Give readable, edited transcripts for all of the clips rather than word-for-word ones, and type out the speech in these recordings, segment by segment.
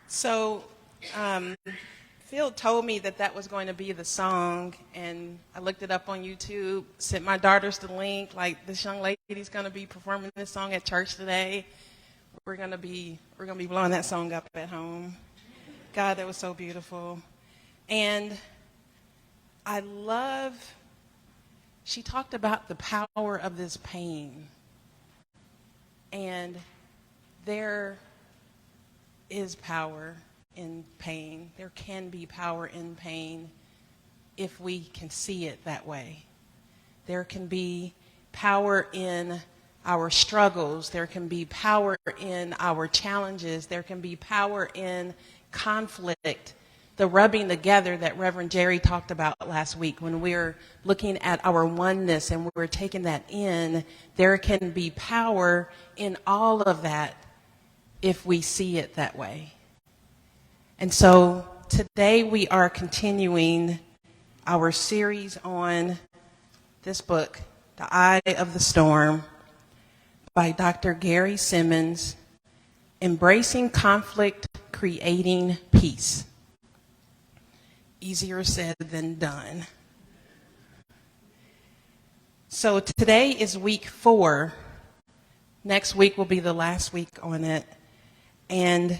So, Phil told me that was going to be the song, and I looked it up on YouTube, sent my daughters the link, like, this young lady's going to be performing this song at church today. We're going to be blowing that song up at home. God, that was so beautiful. And she talked about the power of this pain. And there is power in pain. There can be power in pain if we can see it that way. There can be power in our struggles. There can be power in our challenges. There can be power in conflict, the rubbing together that Reverend Jerry talked about last week when we were looking at our oneness and we were taking that in. There can be power in all of that if we see it that way. And so today we are continuing our series on this book, The Eye of the Storm, by Dr. Gary Simmons, Embracing Conflict, Creating Peace. Easier said than done. So today is week 4. Next week will be the last week on it. And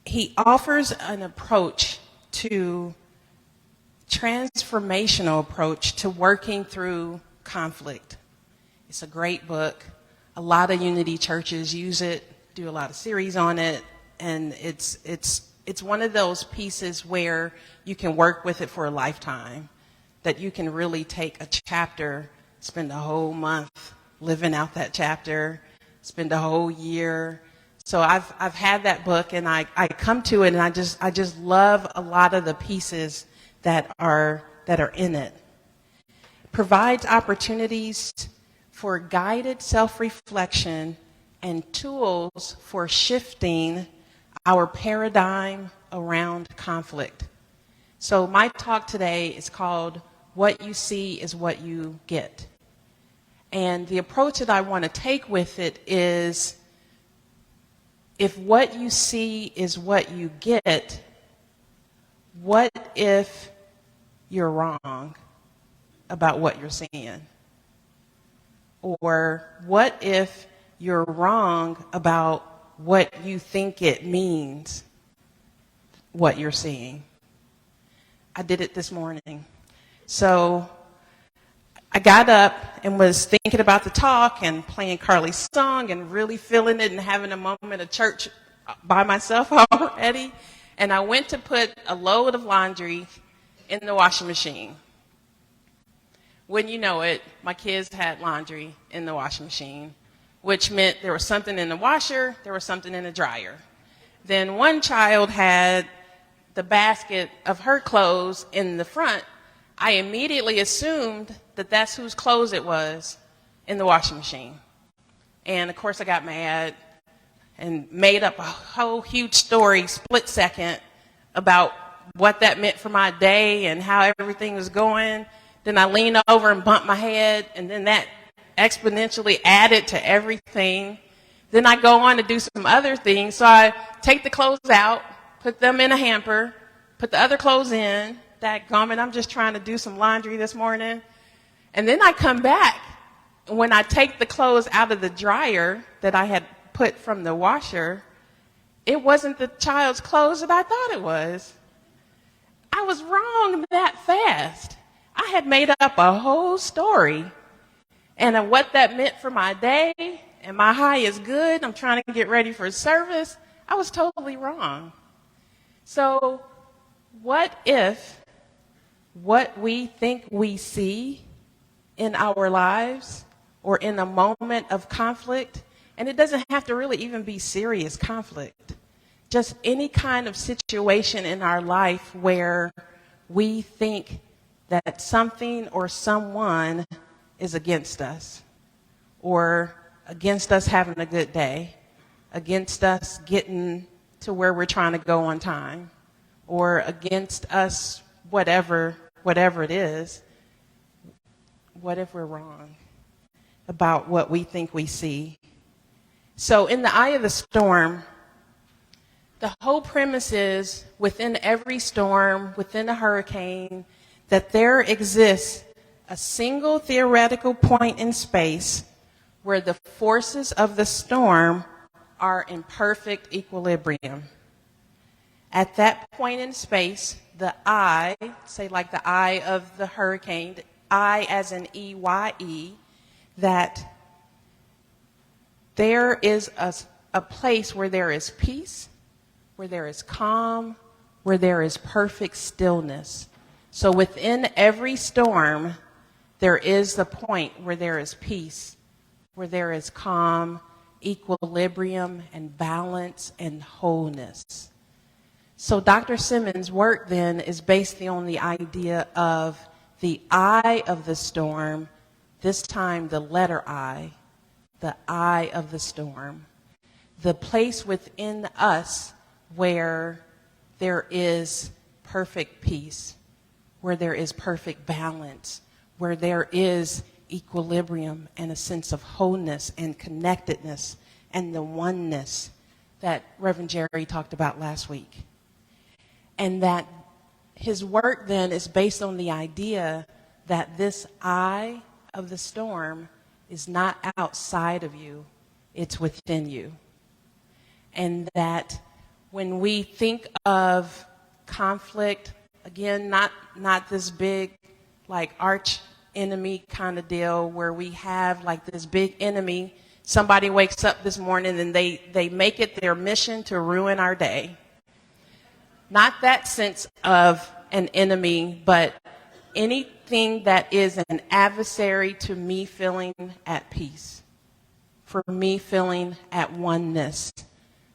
he offers an approach transformational approach to working through conflict. It's a great book. A lot of Unity churches use it, do a lot of series on it, and it's one of those pieces where you can work with it for a lifetime, that you can really take a chapter, spend a whole month living out that chapter, spend a whole year. So I've had that book, and I come to it, and I just love a lot of the pieces that are in it. It provides opportunities for guided self-reflection and tools for shifting our paradigm around conflict. So my talk today is called What You See is What You Get. And the approach that I want to take with it is, if what you see is what you get, what if you're wrong about what you're seeing? Or what if you're wrong about what you think it means, what you're seeing? I did it this morning. So I got up and was thinking about the talk and playing Carly's song and really feeling it and having a moment of church by myself already. And I went to put a load of laundry in the washing machine. Wouldn't you know it, my kids had laundry in the washing machine, which meant there was something in the washer, there was something in the dryer. Then one child had the basket of her clothes in the front. I immediately assumed that that's whose clothes it was in the washing machine. And of course I got mad and made up a whole huge story, split second, about what that meant for my day and how everything was going. Then I leaned over and bumped my head, and then that exponentially added to everything. Then I go on to do some other things. So I take the clothes out, put them in a hamper, put the other clothes in. Dadgummit, I'm just trying to do some laundry this morning. And then I come back. When I take the clothes out of the dryer that I had put from the washer, it wasn't the child's clothes that I thought it was. I was wrong that fast. I had made up a whole story. And what that meant for my day, and my high is good, I'm trying to get ready for service, I was totally wrong. So what if what we think we see in our lives or in a moment of conflict, and it doesn't have to really even be serious conflict, just any kind of situation in our life where we think that something or someone is against us, or against us having a good day, against us getting to where we're trying to go on time, or against us whatever it is. What if we're wrong about what we think we see? So in The Eye of the Storm, The whole premise is within every storm, within a hurricane, that there exists a single theoretical point in space where the forces of the storm are in perfect equilibrium. At that point in space, the I, say like the eye of the hurricane, I as in E-Y-E, that there is a place where there is peace, where there is calm, where there is perfect stillness. So within every storm, there is the point where there is peace, where there is calm, equilibrium, and balance, and wholeness. So Dr. Simmons' work then is based on the idea of the eye of the storm, this time the letter I, the eye of the storm, the place within us where there is perfect peace, where there is perfect balance, where there is equilibrium and a sense of wholeness and connectedness and the oneness that Reverend Jerry talked about last week. And that his work then is based on the idea that this eye of the storm is not outside of you, it's within you. And that when we think of conflict, again, not this big like arch enemy kind of deal where we have like this big enemy. Somebody wakes up this morning and they make it their mission to ruin our day. Not that sense of an enemy, but anything that is an adversary to me feeling at peace, for me feeling at oneness,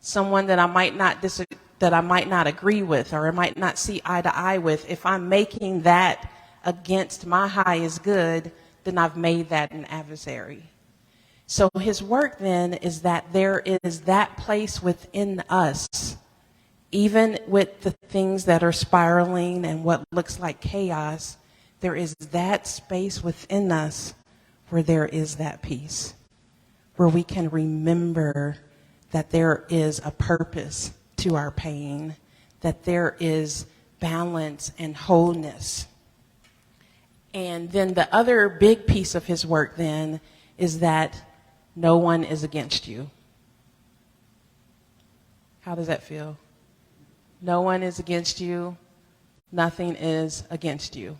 someone that I might not agree with or I might not see eye to eye with. If I'm making that against my highest good, then I've made that an adversary. So his work then is that there is that place within us, even with the things that are spiraling and what looks like chaos, there is that space within us where there is that peace, where we can remember that there is a purpose to our pain, that there is balance and wholeness. And then the other big piece of his work then is that no one is against you. How does that feel? No one is against you. Nothing is against you.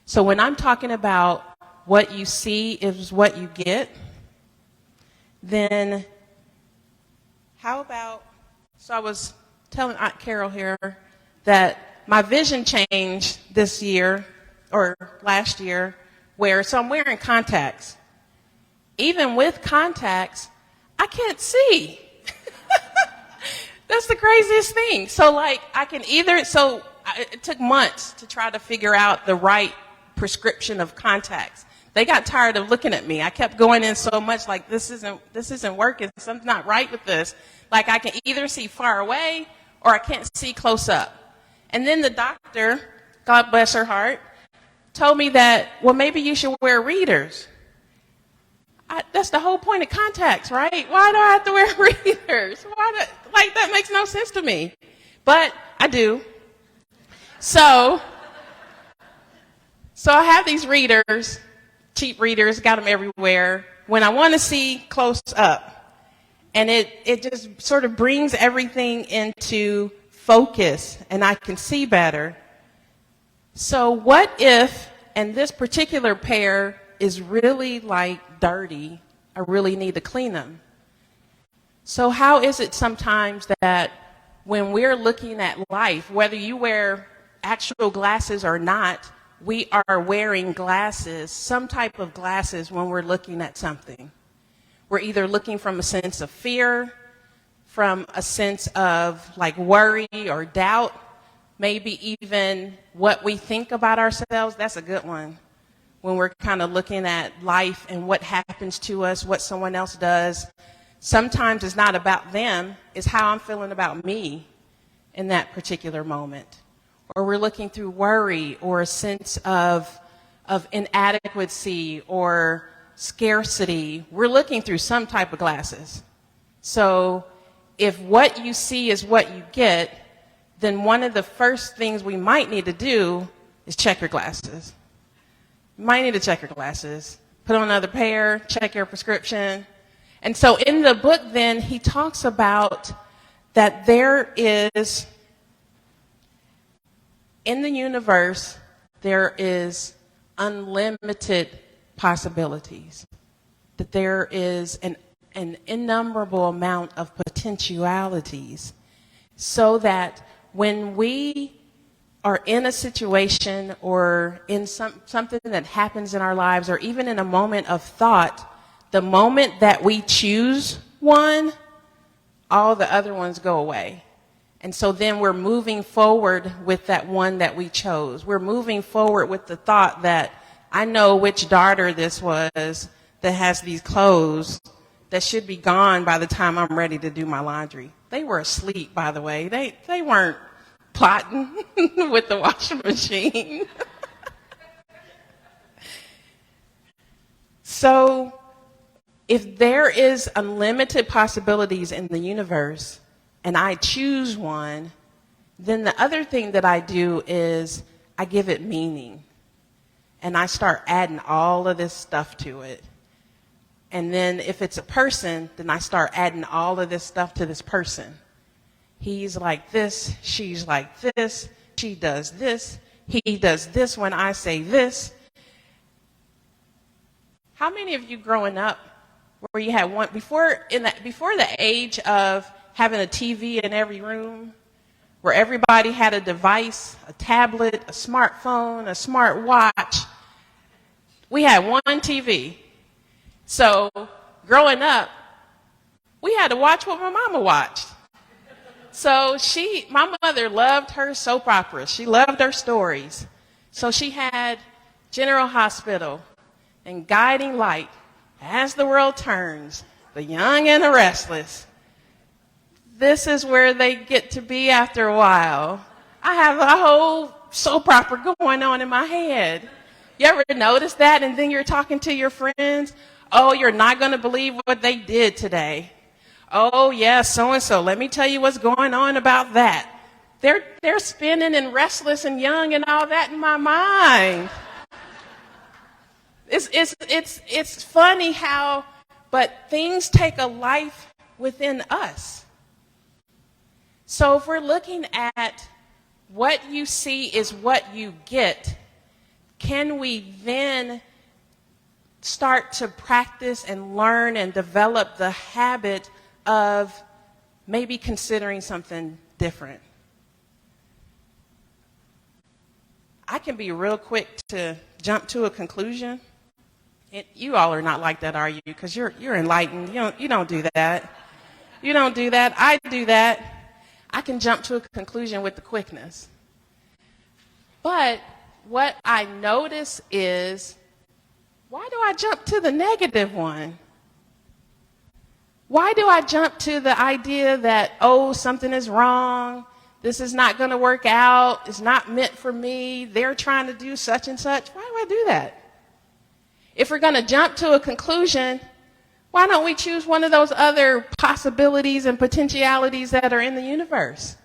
So when I'm talking about what you see is what you get, then how about, so I was telling Aunt Carol here that my vision changed this year or last year so I'm wearing contacts. Even with contacts, I can't see. That's the craziest thing. So like it took months to try to figure out the right prescription of contacts. They got tired of looking at me. I kept going in so much like this isn't working. Something's not right with this. Like I can either see far away or I can't see close up. And then the doctor, God bless her heart, told me that, well, maybe you should wear readers. That's the whole point of contacts, right? Why do I have to wear readers? That makes no sense to me. But I do. So I have these readers, cheap readers, got them everywhere, when I want to see close up. And it just sort of brings everything into focus and I can see better. So what if, and this particular pair is really like dirty, I really need to clean them. So how is it sometimes that when we're looking at life, whether you wear actual glasses or not, we are wearing glasses, some type of glasses when we're looking at something. We're either looking from a sense of fear, from a sense of like worry or doubt, maybe even what we think about ourselves. That's a good one. When we're kind of looking at life and what happens to us, what someone else does. Sometimes it's not about them, it's how I'm feeling about me in that particular moment. Or we're looking through worry or a sense of inadequacy or scarcity. We're looking through some type of glasses. So if what you see is what you get, then one of the first things we might need to do is check your glasses. You might need to check your glasses, put on another pair, check your prescription. And so in the book then, he talks about that there is, in the universe, there is unlimited possibilities. That there is an innumerable amount of potentialities. So that when we are in a situation or in something that happens in our lives, or even in a moment of thought, the moment that we choose one, all the other ones go away. And so then we're moving forward with that one that we chose. We're moving forward with the thought that I know which daughter this was that has these clothes that should be gone by the time I'm ready to do my laundry. They were asleep, by the way. They weren't plotting with the washing machine. So if there is unlimited possibilities in the universe and I choose one, then the other thing that I do is I give it meaning. And I start adding all of this stuff to it. And then if it's a person, then I start adding all of this stuff to this person. He's like this, she's like this, she does this, he does this when I say this. How many of you growing up where you had one, before the age of having a TV in every room, where everybody had a device, a tablet, a smartphone, a smart watch, we had one TV. So growing up, we had to watch what my mama watched. So my mother loved her soap operas. She loved her stories. So she had General Hospital and Guiding Light, As the World Turns, The Young and the Restless. This is where they get to be after a while. I have a whole soap opera going on in my head. You ever notice that? And then you're talking to your friends. Oh, you're not going to believe what they did today. Oh, yeah, so-and-so. Let me tell you what's going on about that. They're spinning and restless and young and all that in my mind. It's funny how, but things take a life within us. So if we're looking at what you see is what you get, can we then start to practice and learn and develop the habit of maybe considering something different? I can be real quick to jump to a conclusion. You all are not like that, are you? Because you're enlightened. You don't do that. You don't do that. I do that. I can jump to a conclusion with the quickness. But what I notice is, why do I jump to the negative one? Why do I jump to the idea that, oh, something is wrong, this is not going to work out, it's not meant for me, they're trying to do such and such? Why do I do that? If we're going to jump to a conclusion, why don't we choose one of those other possibilities and potentialities that are in the universe?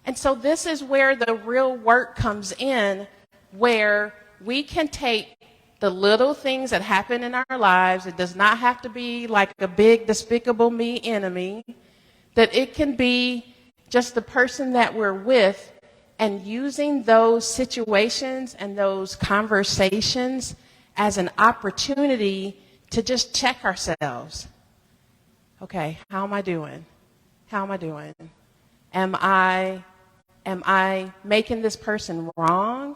And so this is where the real work comes in, where we can take the little things that happen in our lives. It does not have to be like a big despicable me enemy, that it can be just the person that we're with, and using those situations and those conversations as an opportunity to just check ourselves. Okay, how am I doing? How am I doing? Am I making this person wrong?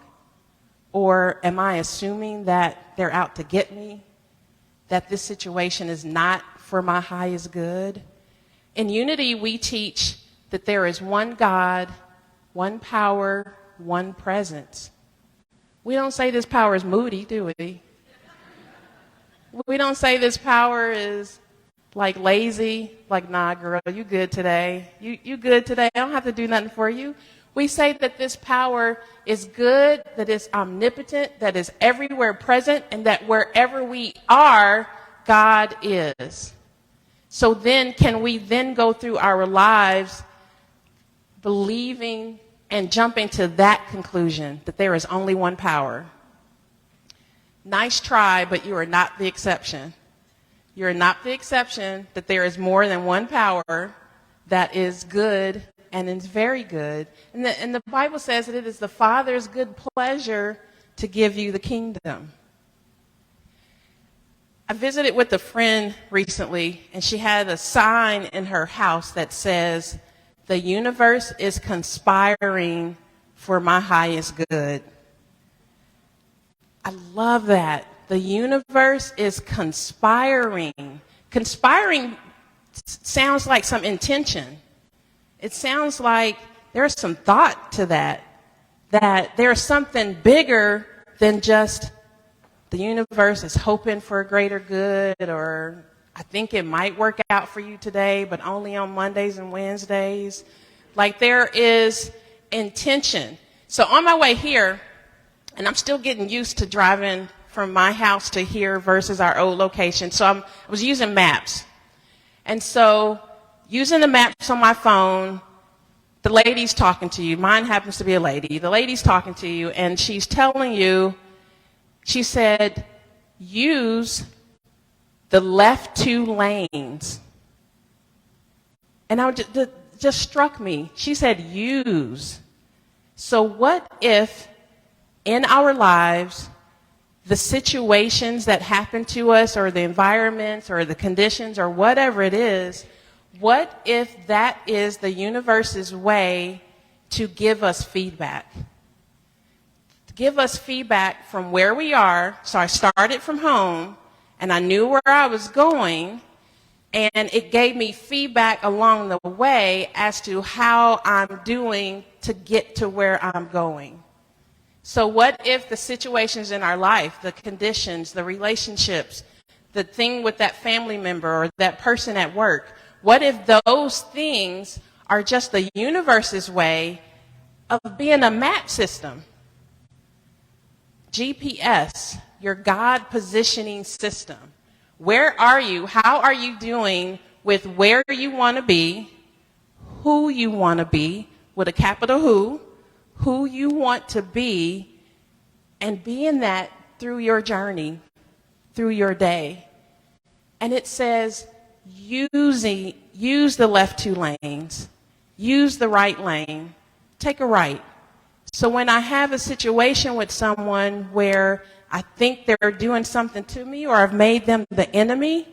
Or am I assuming that they're out to get me? That this situation is not for my highest good? In Unity, we teach that there is one God, one power, one presence. We don't say this power is moody, do we? We don't say this power is like lazy, like, nah, girl, you good today. You good today. I don't have to do nothing for you. We say that this power is good, that it's omnipotent, that is everywhere present, and that wherever we are, God is. So then, can we then go through our lives believing and jumping to that conclusion that there is only one power? Nice try, but you are not the exception. You are not the exception that there is more than one power that is good and is very good. And the Bible says that it is the Father's good pleasure to give you the kingdom. I visited with a friend recently, and she had a sign in her house that says, "The universe is conspiring for my highest good." I love that. The universe is conspiring. Conspiring sounds like some intention. It sounds like there's some thought to that there's something bigger than just the universe is hoping for a greater good, or I think it might work out for you today, but only on Mondays and Wednesdays. Like, there is intention. So on my way here, and I'm still getting used to driving from my house to here versus our old location. So I was using maps. And so using the maps on my phone, the lady's talking to you. Mine happens to be a lady. The lady's talking to you, and she's telling you, she said, use the left 2 lanes. And just struck me. She said, use. So what if in our lives, the situations that happen to us, or the environments, or the conditions, or whatever it is, what if that is the universe's way to give us feedback? Give us feedback from where we are. So I started from home, and I knew where I was going, and it gave me feedback along the way as to how I'm doing to get to where I'm going. So what if the situations in our life, the conditions, the relationships, the thing with that family member or that person at work, what if those things are just the universe's way of being a map system? GPS, your God positioning system. Where are you? How are you doing with where you want to be, who you want to be, with a capital who you want to be, and being that through your journey, through your day. And it says, use the left 2 lanes, use the right lane, take a right. So when I have a situation with someone where I think they're doing something to me, or I've made them the enemy,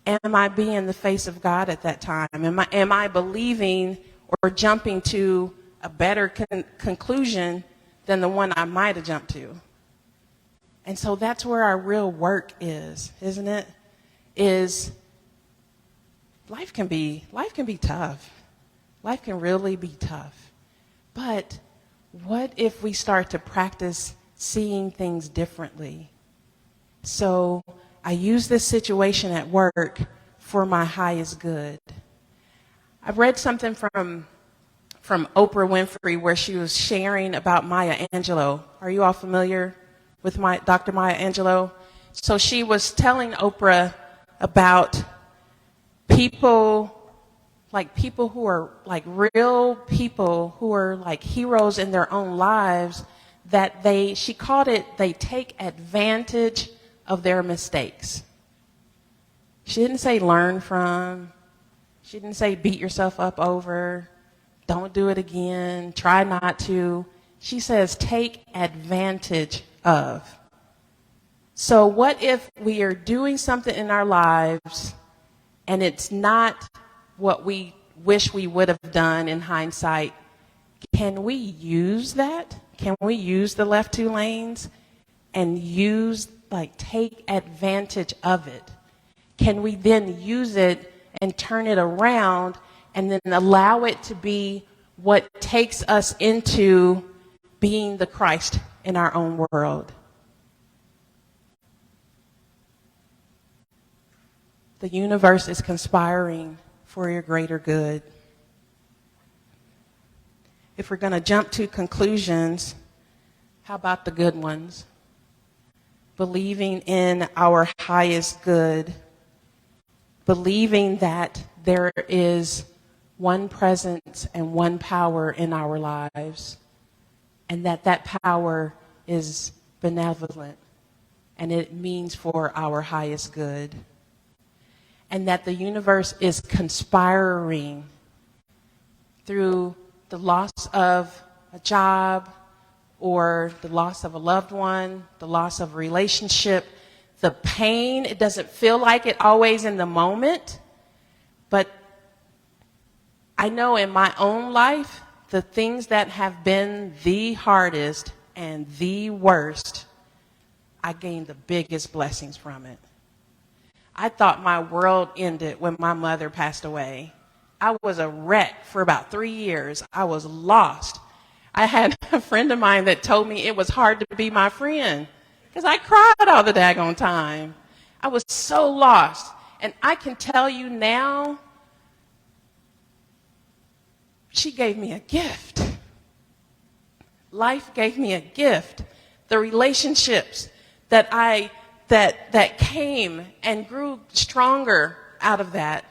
am I being the face of God at that time? Am I believing or jumping to a better conclusion than the one I might have jumped to? And so that's where our real work is, isn't it? Is life can be tough. Life can really be tough. But what if we start to practice seeing things differently? So I use this situation at work for my highest good. I've read something from Oprah Winfrey where she was sharing about Maya Angelou. Are you all familiar with Dr. Maya Angelou? So she was telling Oprah about people who are like real people who are like heroes in their own lives, that she called it, they take advantage of their mistakes. She didn't say learn from. She didn't say beat yourself up over. Don't do it again. Try not to. She says take advantage of. So what if we are doing something in our lives and it's not what we wish we would have done in hindsight? Can we use that? Can we use the left 2 lanes and take advantage of it? Can we then use it and turn it around and then allow it to be what takes us into being the Christ in our own world? The universe is conspiring for your greater good. If we're going to jump to conclusions, how about the good ones? Believing in our highest good. believing that there is one presence and one power in our lives, and that power is benevolent, and it means for our highest good, and that the universe is conspiring through the loss of a job or the loss of a loved one, the loss of a relationship, the pain. It doesn't feel like it always in the moment, but I know in my own life, the things that have been the hardest and the worst, I gained the biggest blessings from it. I thought my world ended when my mother passed away. I was a wreck for about 3 years. I was lost. I had a friend of mine that told me it was hard to be my friend because I cried all the daggone time. I was so lost. And I can tell you now, she gave me a gift. Life gave me a gift. The relationships that that came and grew stronger out of that.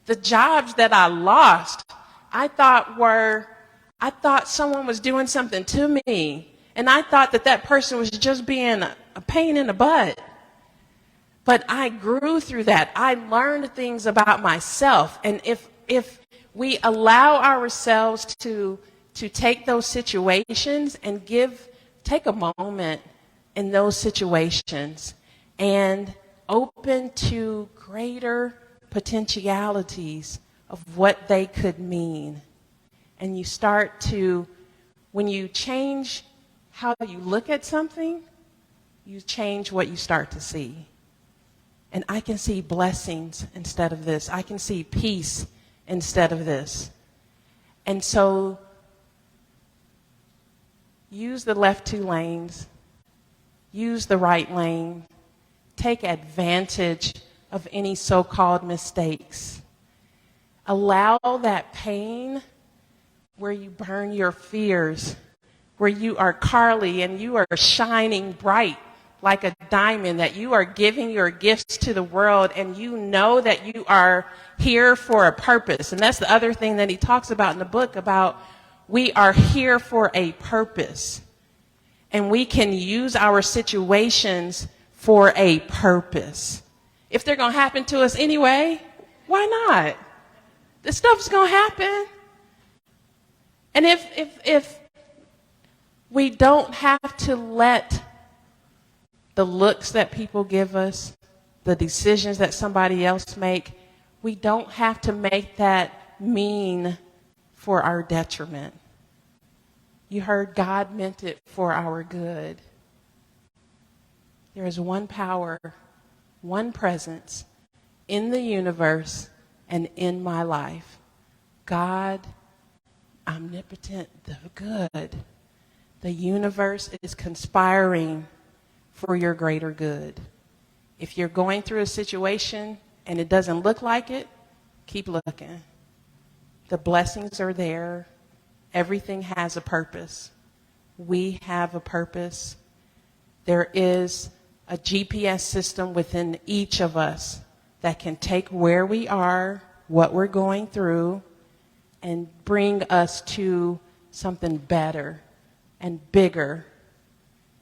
The jobs that I lost, I thought someone was doing something to me, and I thought that person was just being a pain in the butt. But I grew through that. I learned things about myself, and if we allow ourselves to take those situations and take a moment in those situations and open to greater potentialities of what they could mean. And you start to, when you change how you look at something, you change what you start to see. And I can see blessings instead of this. I can see peace instead of this. And so use the left 2 lanes, use the right lane, take advantage of any so-called mistakes. Allow that pain where you burn your fears, where you are Carly and you are shining bright like a diamond, that you are giving your gifts to the world, and you know that you are here for a purpose. And that's the other thing that he talks about in the book, about we are here for a purpose. And we can use our situations for a purpose. If they're going to happen to us anyway, why not? This stuff's going to happen. And if we don't have to let the looks that people give us, the decisions that somebody else make, we don't have to make that mean for our detriment. You heard God meant it for our good. There is one power, one presence in the universe and in my life. God, omnipotent, the good. The universe is conspiring for your greater good. If you're going through a situation and it doesn't look like it, keep looking. The blessings are there. Everything has a purpose. We have a purpose. There is a GPS system within each of us that can take where we are, what we're going through, and bring us to something better and bigger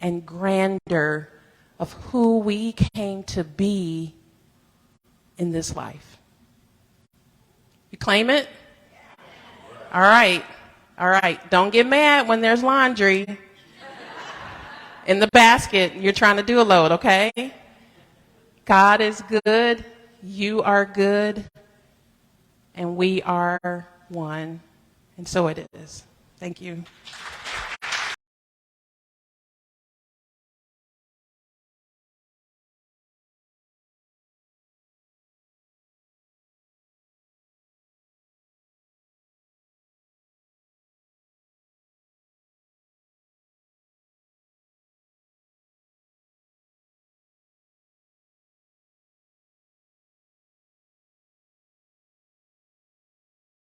and grander of who we came to be in this life. You claim it? All right. All right. Don't get mad when there's laundry in the basket. You're trying to do a load, okay? God is good. You are good. And we are one. And so it is. Thank you.